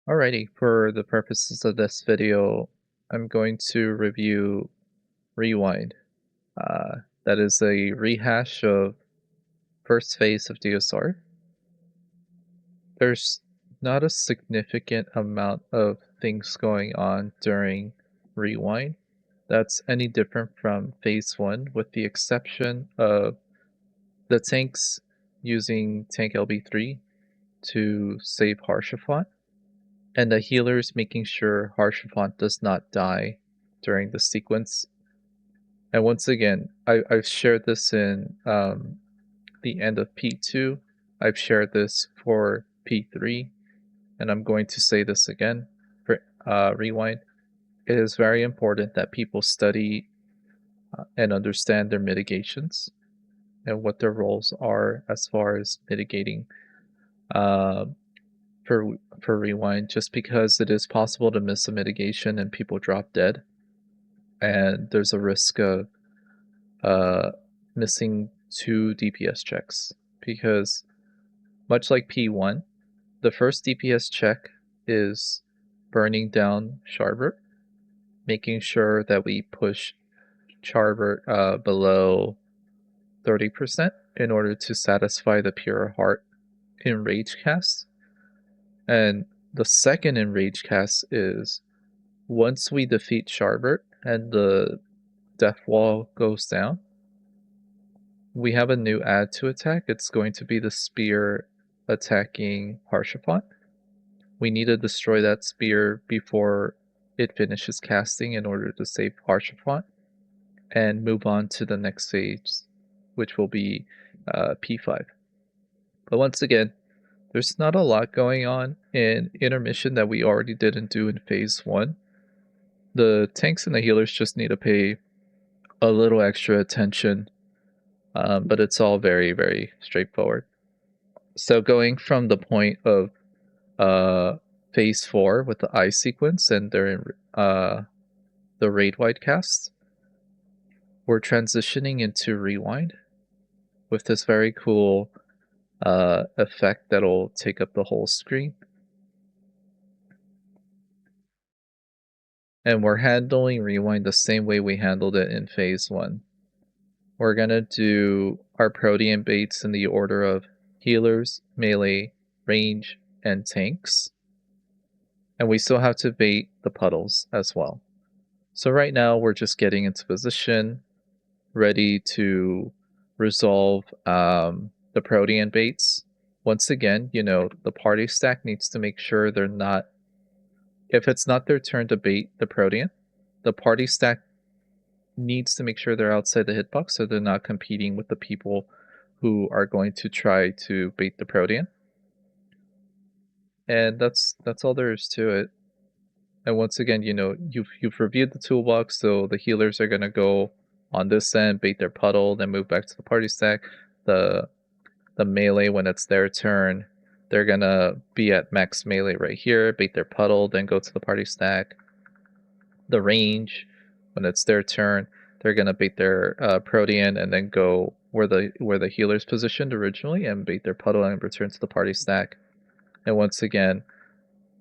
Alrighty, for the purposes of this video, I'm going to review Rewind. That is a rehash of first phase of DSR. There's not a significant amount of things going on during Rewind that's any different from phase 1, with the exception of the tanks using tank LB3 to save Haurchefant, and the healers making sure Haurchefant does not die during the sequence. And once again, I've shared this in the end of P2. I've shared this for P3, and I'm going to say this again for Rewind. It is very important that people study and understand their mitigations and what their roles are as far as mitigating uh, for Rewind, just because it is possible to miss a mitigation and people drop dead, and there's a risk of uh, missing 2 DPS checks, because much like P1, the first DPS check is burning down Charibert, making sure that we push Charibert below 30% in order to satisfy the pure heart Enrage cast. And the second Enrage cast is once we defeat Charibert and the death wall goes down, we have a new add to attack. It's going to be the spear attacking Haurchefant. We need to destroy that spear before it finishes casting in order to save Haurchefant and move on to the next phase, which will be P5. But once again, there's not a lot going on in intermission that we already didn't do in phase 1. The tanks and the healers just need to pay a little extra attention, but it's all very, very straightforward. So going from the point of phase 4 with the eye sequence and their the raid wide cast, we're transitioning into Rewind with this very cool effect that'll take up the whole screen. And we're handling Rewind the same way we handled it in phase 1. We're gonna do our Protean baits in the order of healers, melee, range, and tanks. And we still have to bait the puddles as well. So right now we're just getting into position, ready to resolve the Protean baits. Once again, the party stack needs to make sure they're not, if it's not their turn to bait the Protean, the party stack needs to make sure they're outside the hitbox so they're not competing with the people who are going to try to bait the Protean. And that's all there is to it. And once again, you've reviewed the toolbox, so the healers are gonna go on this end, bait their puddle, then move back to the party stack. The melee, when it's their turn, they're gonna be at max melee right here, bait their puddle, then go to the party stack. The range, when it's their turn, they're gonna bait their Protean and then go where the healer's positioned originally and bait their puddle and return to the party stack. And once again,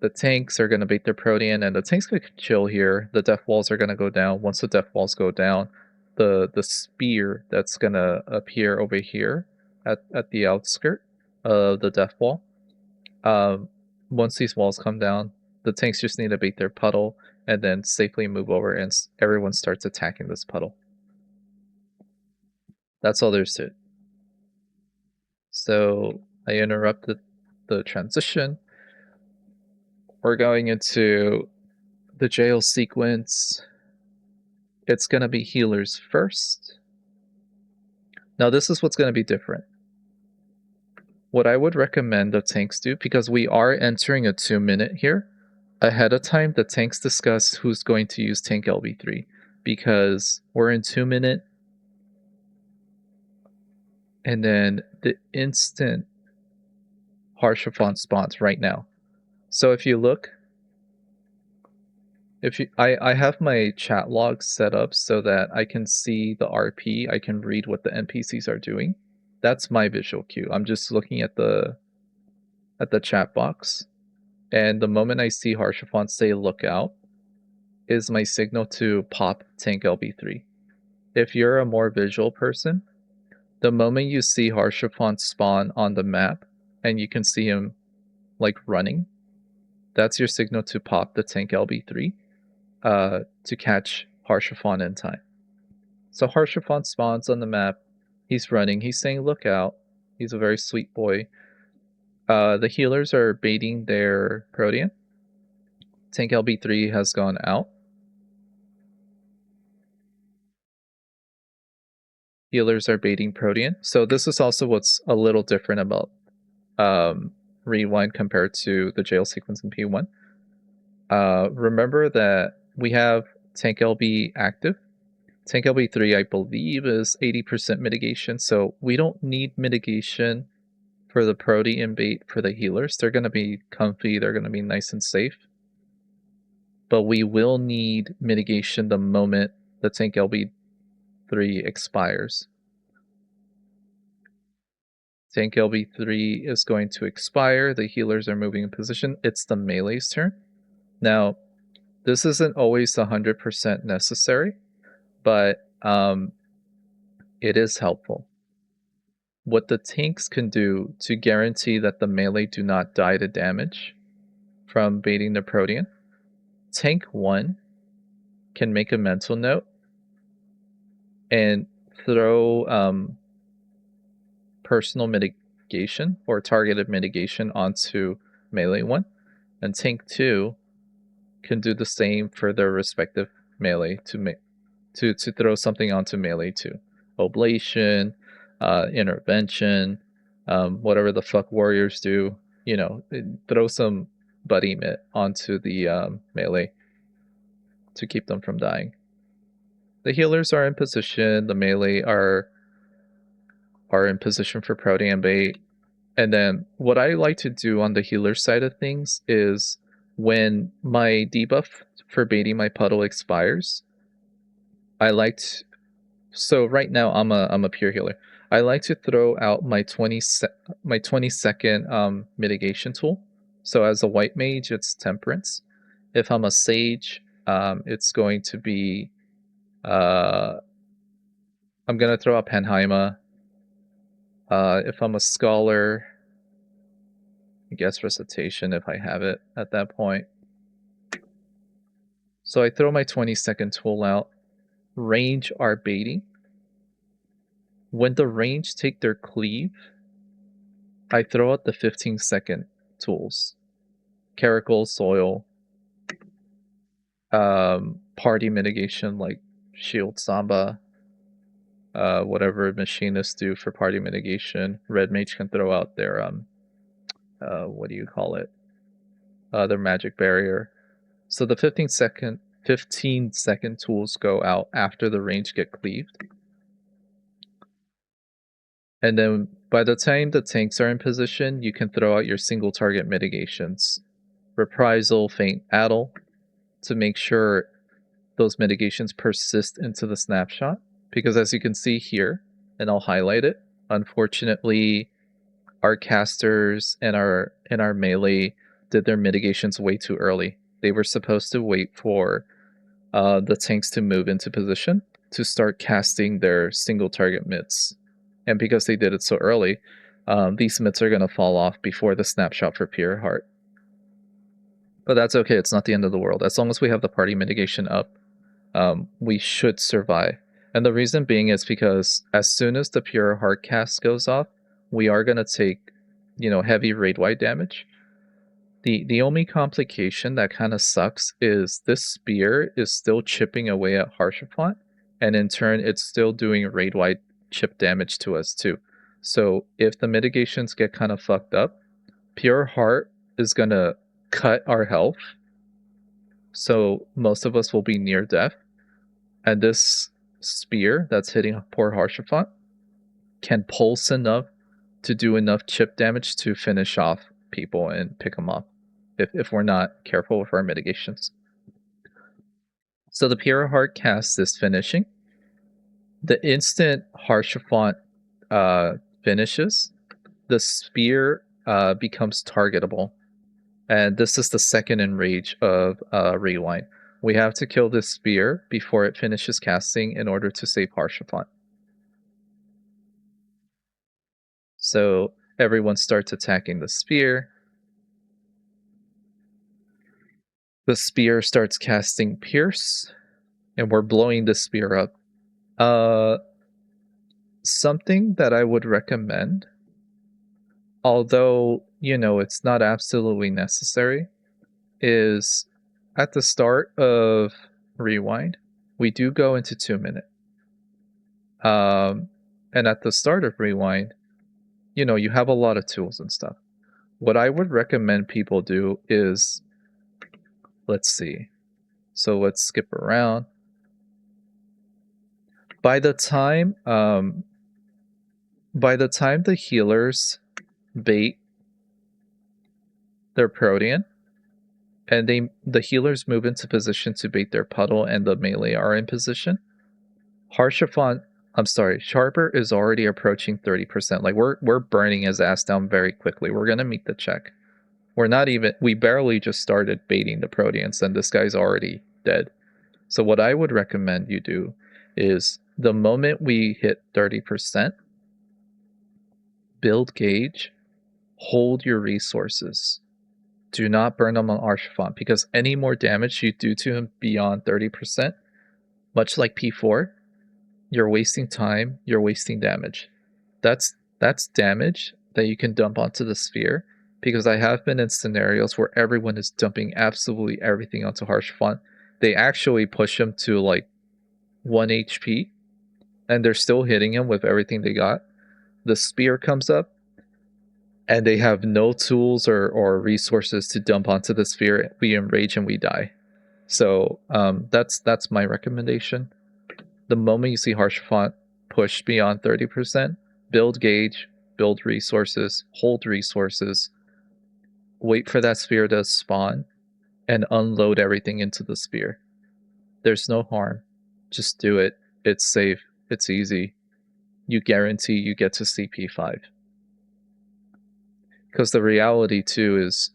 the tanks are going to bait their Protean, and the tanks can chill here. The death walls are going to go down. Once the death walls go down, the spear that's going to appear over here at the outskirt of the death wall, once these walls come down, the tanks just need to bait their puddle and then safely move over, and everyone starts attacking this puddle. That's all there's to it. So I interrupted the transition. We're going into the jail sequence. It's going to be healers first. Now this is what's going to be different. What I would recommend the tanks do, because we are entering a 2-minute here, ahead of time the tanks discuss who's going to use tank LB3, because we're in 2-minute, and then the instant Haurchefant spawns right now. So if you look, I have my chat log set up so that I can see the RP, I can read what the NPCs are doing. That's my visual cue. I'm just looking at the chat box. And the moment I see Haurchefant say look out is my signal to pop tank LB3. If you're a more visual person, the moment you see Haurchefant spawn on the map and you can see him like running, that's your signal to pop the tank LB3 to catch Haurchefant in time. So Haurchefant spawns on the map. He's running. He's saying look out. He's a very sweet boy. The healers are baiting their Protean. Tank LB3 has gone out. Healers are baiting Protean. So this is also what's a little different about Rewind compared to the jail sequence in P1. Remember that we have Tank LB active. Tank LB3, I believe, is 80% mitigation, so we don't need mitigation for the Protean bait for the healers. They're going to be comfy, they're going to be nice and safe. But we will need mitigation the moment the Tank LB3 expires. Tank LB3 is going to expire. The healers are moving in position. It's the melee's turn. Now, this isn't always 100% necessary, but it is helpful. What the tanks can do to guarantee that the melee do not die to damage from baiting the Protean, Tank 1 can make a mental note and throw personal mitigation or targeted mitigation onto melee 1, and Tank 2 can do the same for their respective melee to throw something onto melee 2. Oblation, intervention, whatever the fuck warriors do, you know, throw some buddy mitt onto the melee to keep them from dying. The healers are in position, the melee are in position for Protean bait. And then what I like to do on the healer side of things is when my debuff for baiting my puddle expires, I like to, so right now I'm a pure healer. I like to throw out my 20-second mitigation tool. So as a white mage, it's temperance. If I'm a sage, it's going to be I'm gonna throw out Penheima. If I'm a scholar, I guess recitation if I have it at that point. So I throw my 20-second tool out. Range are baiting. When the range take their cleave, I throw out the 15-second tools. Caracal, soil, party mitigation like shield samba, whatever machinists do for party mitigation. Red mage can throw out their what do you call it? Their magic barrier. So the 15-second tools go out after the range get cleaved. And then by the time the tanks are in position, you can throw out your single target mitigations. Reprisal, Feint, Addle, to make sure those mitigations persist into the snapshot. Because as you can see here, and I'll highlight it, unfortunately, our casters and our melee did their mitigations way too early. They were supposed to wait for the tanks to move into position to start casting their single target mitts. And because they did it so early, these mitts are going to fall off before the snapshot for Pure Heart. But that's okay, it's not the end of the world. As long as we have the party mitigation up, we should survive. And the reason being is because as soon as the Pure Heart cast goes off, we are going to take, heavy raid-wide damage. The only complication that kind of sucks is this spear is still chipping away at Haurchefant, and in turn, it's still doing raid-wide chip damage to us too. So if the mitigations get kind of fucked up, Pure Heart is gonna cut our health, so most of us will be near death, and this spear that's hitting poor Haurchefant can pulse enough to do enough chip damage to finish off people and pick them off if we're not careful with our mitigations. So the Pure Heart cast is finishing. The instant Haurchefant finishes, the spear becomes targetable. And this is the second Enrage of Rewind. We have to kill this spear before it finishes casting in order to save Haurchefant. So everyone starts attacking the spear. The spear starts casting Pierce, and we're blowing the spear up. Something that I would recommend, although, it's not absolutely necessary, is at the start of Rewind, we do go into 2-minute. And at the start of Rewind, you have a lot of tools and stuff. What I would recommend people do is, let's see. So let's skip around. By the time the healers bait their Protean, and the healers move into position to bait their puddle, and the melee are in position, Charibert is already approaching 30%. Like we're burning his ass down very quickly. We're gonna meet the check. We barely just started baiting the Proteans, and this guy's already dead. So what I would recommend you do is the moment we hit 30%, build gauge, hold your resources. Do not burn them on Haurchefant, because any more damage you do to him beyond 30%, much like P4, you're wasting time, you're wasting damage. That's damage that you can dump onto the sphere, because I have been in scenarios where everyone is dumping absolutely everything onto Haurchefant. They actually push him to like 1 HP, and they're still hitting him with everything they got. The spear comes up, and they have no tools or resources to dump onto the sphere. We enrage and we die. So that's my recommendation. The moment you see Haurchefant push beyond 30%, build gauge, build resources, hold resources, wait for that sphere to spawn, and unload everything into the sphere. There's no harm. Just do it. It's safe. It's easy. You guarantee you get to CP5. Because the reality, too, is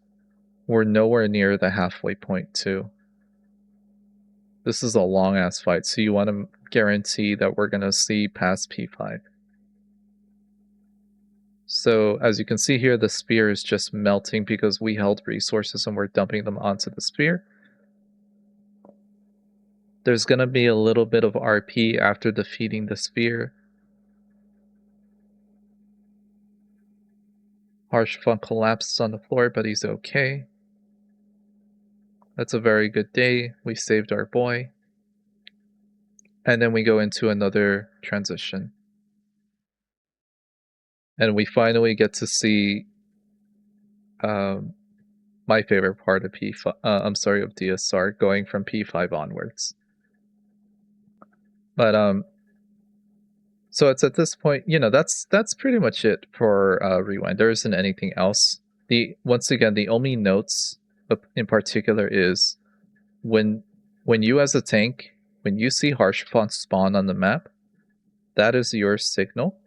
we're nowhere near the halfway point, too. This is a long-ass fight, so you want to guarantee that we're going to see past P5. So, as you can see here, the spear is just melting because we held resources and we're dumping them onto the spear. There's going to be a little bit of RP after defeating the spear. Haurchefant collapses on the floor, but he's okay. That's a very good day. We saved our boy. And then we go into another transition. And we finally get to see my favorite part of of DSR, going from P5 onwards. But so it's at this point, that's pretty much it for Rewind. There isn't anything else. Once again, the only notes in particular is when you as a tank, when you see Haurchefant spawn on the map, that is your signal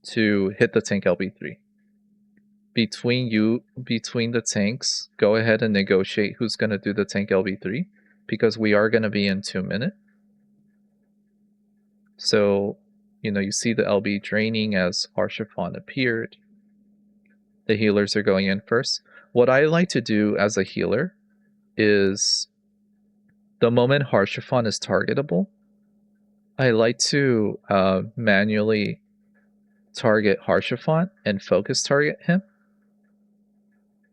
to hit the tank LB3. Between the tanks, go ahead and negotiate who's going to do the tank LB3, because we are going to be in 2-minute. So, you see the LB draining as Haurchefant appeared. The healers are going in first. What I like to do as a healer is, the moment Haurchefant is targetable, I like to manually target Haurchefant and focus target him.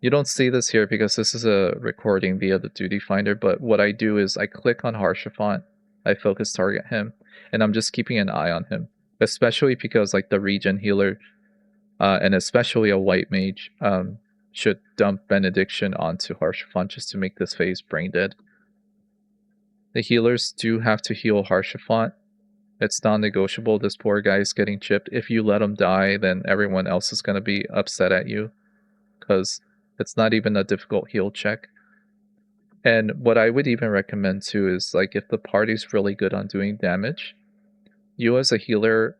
You don't see this here because this is a recording via the duty finder, but what I do is I click on Haurchefant, I focus target him, and I'm just keeping an eye on him, especially because like the regen healer and especially a white mage should dump Benediction onto Haurchefant just to make this phase brain dead. The healers do have to heal Haurchefant. It's non-negotiable. This poor guy is getting chipped. If you let him die, then everyone else is going to be upset at you, because it's not even a difficult heal check. And what I would even recommend too is, like, if the party's really good on doing damage, you as a healer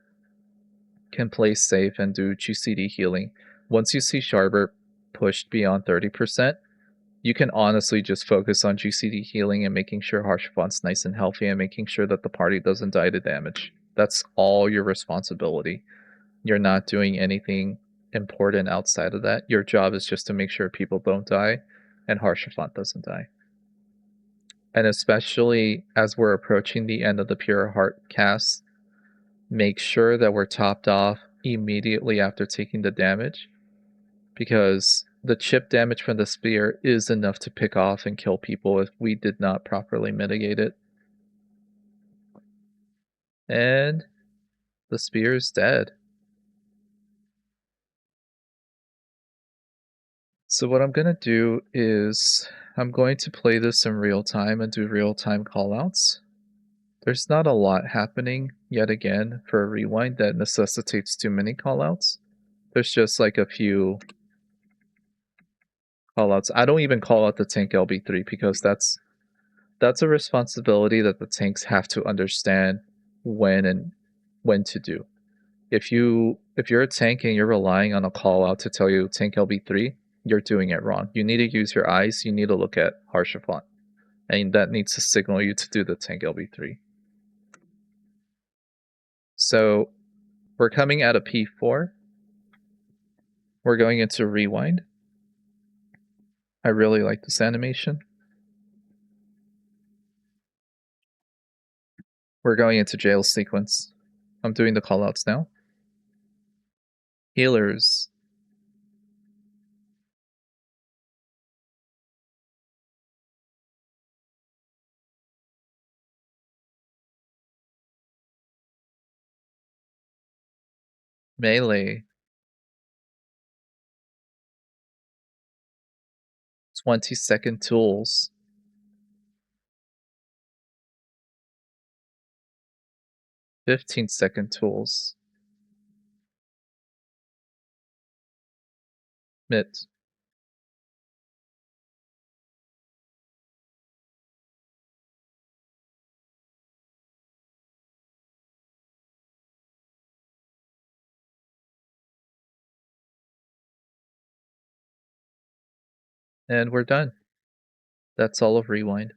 can play safe and do GCD healing. Once you see Charibert pushed beyond 30%, you can honestly just focus on GCD healing and making sure Haurchefant's nice and healthy and making sure that the party doesn't die to damage. That's all your responsibility. You're not doing anything important outside of that. Your job is just to make sure people don't die and Haurchefant doesn't die. And especially as we're approaching the end of the Pure Heart cast, make sure that we're topped off immediately after taking the damage, because the chip damage from the spear is enough to pick off and kill people if we did not properly mitigate it. And the spear is dead. So what I'm going to do is I'm going to play this in real time and do real time callouts. There's not a lot happening yet again for a rewind that necessitates too many callouts. There's just like a few callouts. I don't even call out the tank LB3 because that's a responsibility that the tanks have to understand when to do. If you're a tank and you're relying on a call out to tell you tank LB3, you're doing it wrong. You need to use your eyes. You need to look at Haurchefant, and that needs to signal you to do the tank LB3. So we're coming out of P4. We're going into rewind. I really like this animation. We're going into jail sequence. I'm doing the callouts now. Healers. Melee. 20-second tools. 15-second tools. Mit. And we're done. That's all of rewind.